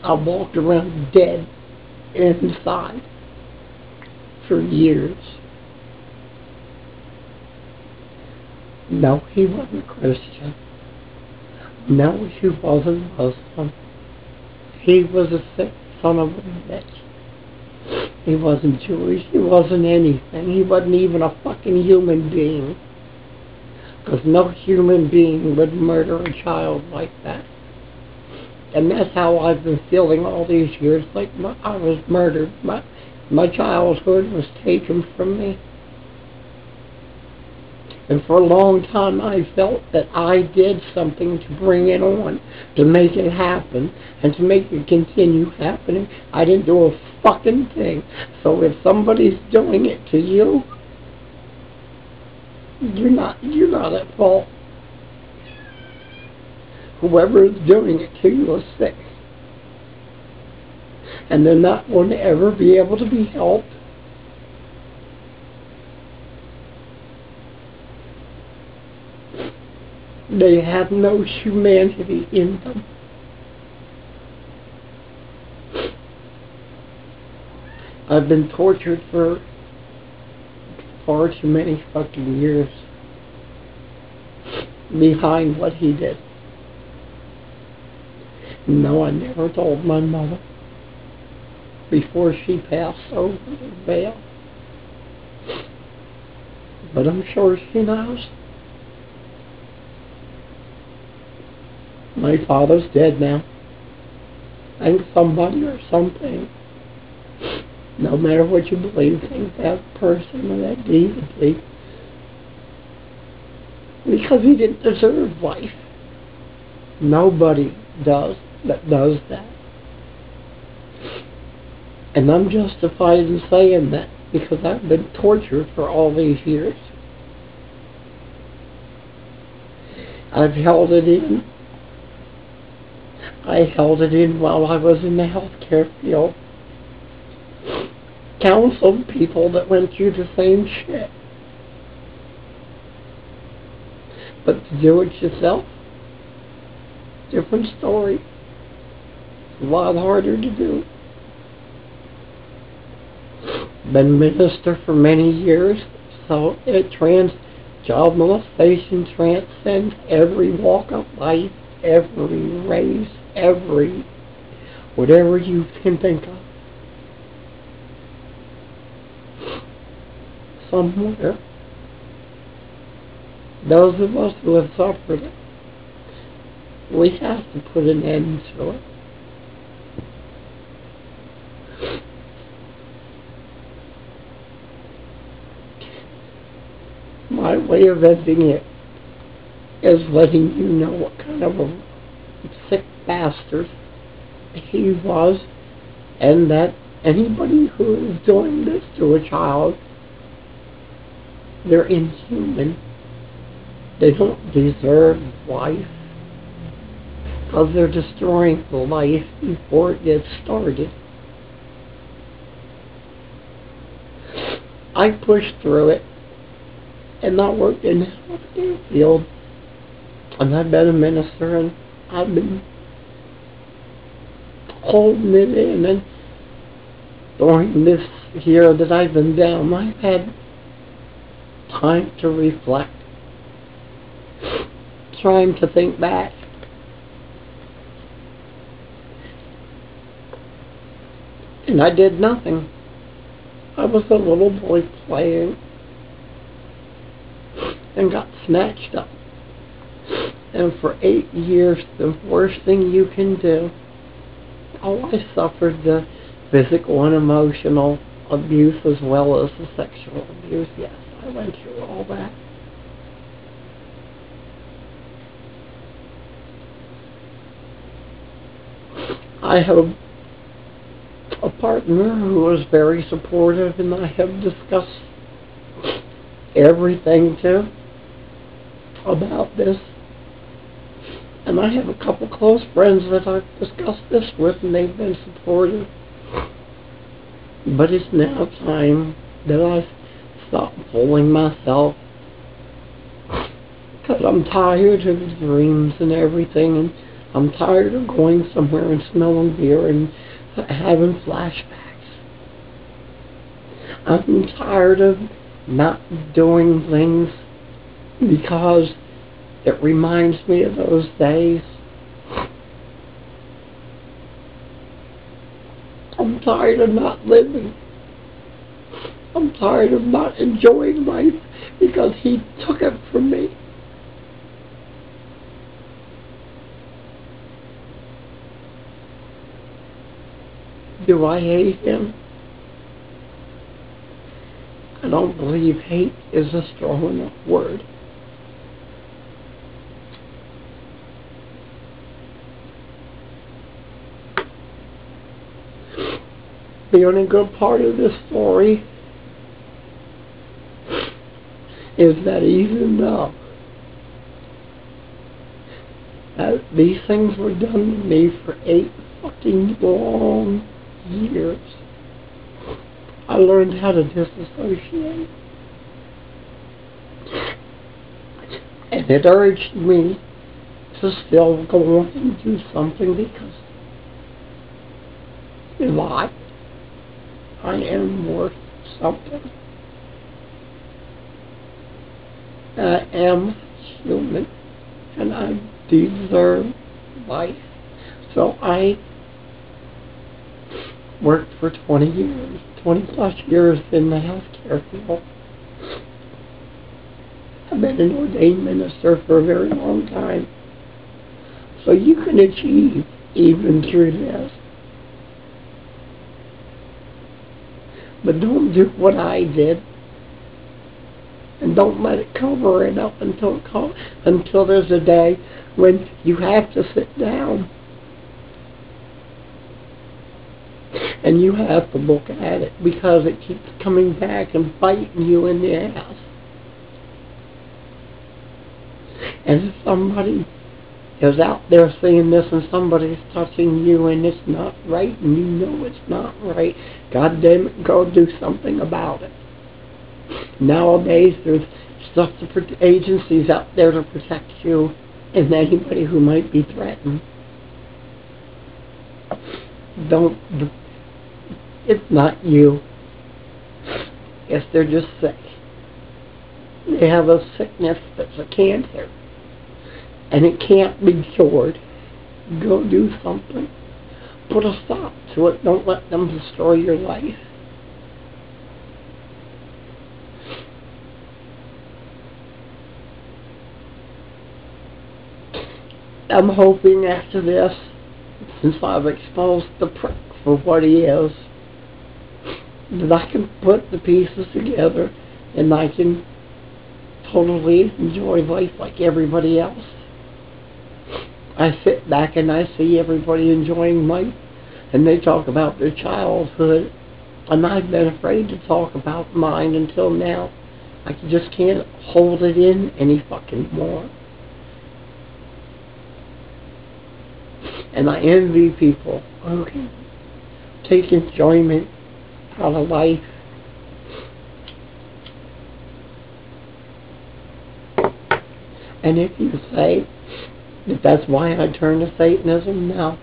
I walked around dead inside for years. No, he wasn't Christian. No, he wasn't Muslim. He was a sick son of a bitch. He wasn't Jewish. He wasn't anything. He wasn't even a fucking human being. Because no human being would murder a child like that. And that's how I've been feeling all these years, like I was murdered. My childhood was taken from me. And for a long time I felt that I did something to bring it on, to make it happen, and to make it continue happening. I didn't do a fucking thing. So if somebody's doing it to you, you're not at fault. Whoever is doing it to you is sick. And they're not going to ever be able to be helped. They have no humanity in them. I've been tortured for far too many fucking years behind what he did. No, I never told my mother before she passed over the veil. But I'm sure she knows. My father's dead now. And somebody or something, no matter what you believe, thinks that person or that deity, because he didn't deserve life. Nobody does that does that. And I'm justified in saying that because I've been tortured for all these years. I've held it in. I held it in while I was in the healthcare field. Counseled people that went through the same shit. But to do it yourself, different story. A lot harder to do. Been a minister for many years, so child molestation transcends every walk of life, every race, whatever you can think of. Somewhere, those of us who have suffered it, we have to put an end to it. My way of ending it is letting you know what kind of a sick bastard he was, and that anybody who is doing this to a child, they're inhuman. They don't deserve life because they're destroying the life before it gets started. I pushed through it, and I worked in the healthcare field, and I've been a minister, and I've been holding it in, and during this year that I've been down, I've had time to reflect, trying to think back. And I did nothing. I was a little boy playing and got snatched up. And for 8 years, the worst thing you can do, I suffered the physical and emotional abuse as well as the sexual abuse. Yes, I went through all that. I have a partner who is very supportive, and I have discussed everything too about this. And I have a couple close friends that I've discussed this with, and they've been supportive. But it's now time that I stop fooling myself, because I'm tired of the dreams and everything, and I'm tired of going somewhere and smelling beer and having flashbacks. I'm tired of not doing things because it reminds me of those days. I'm tired of not living. I'm tired of not enjoying life because he took it from me. Do I hate him? I don't believe hate is a strong enough word. The only good part of this story is that even though these things were done to me for 8 fucking long years, I learned how to disassociate. And it urged me to still go on and do something because in life, I am worth something. I am human and I deserve life. So I worked for 20 years, 20 plus years in the healthcare field. I've been an ordained minister for a very long time. So you can achieve even through this. But don't do what I did. And don't let it cover it up until there's a day when you have to sit down. And you have to look at it because it keeps coming back and biting you in the ass. And if somebody is out there saying this and somebody's touching you and it's not right and you know it's not right, God damn it, go do something about it. Nowadays there's agencies out there to protect you and anybody who might be threatened. It's not you. Yes, they're just sick. They have a sickness that's a cancer. And it can't be cured. Go do something. Put a stop to it. Don't let them destroy your life. I'm hoping after this, since I've exposed the prick for what he is, that I can put the pieces together and I can totally enjoy life like everybody else. I sit back and I see everybody enjoying life and they talk about their childhood and I've been afraid to talk about mine until now. I just can't hold it in any fucking more. And I envy people who can take enjoyment out of life. And if you say that that's why I turned to Satanism, no,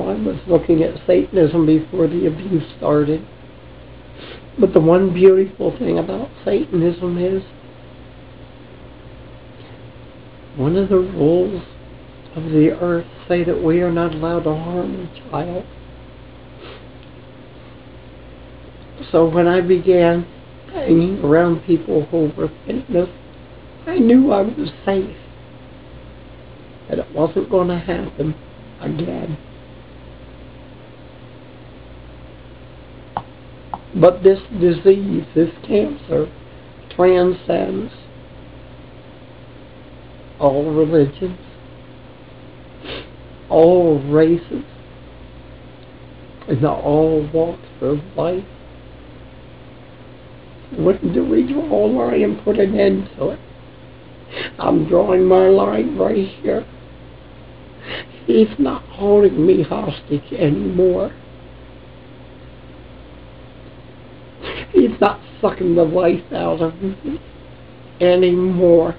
I was looking at Satanism before the abuse started. But the one beautiful thing about Satanism is one of the rules of the earth say that we are not allowed to harm a child. So when I began hanging around people who were fitness, I knew I was safe. That it wasn't going to happen again. But this disease, this cancer, transcends all religions, all races, and all walks of life. When do we draw a line and put an end to it? I'm drawing my line right here. He's not holding me hostage anymore. He's not sucking the life out of me anymore.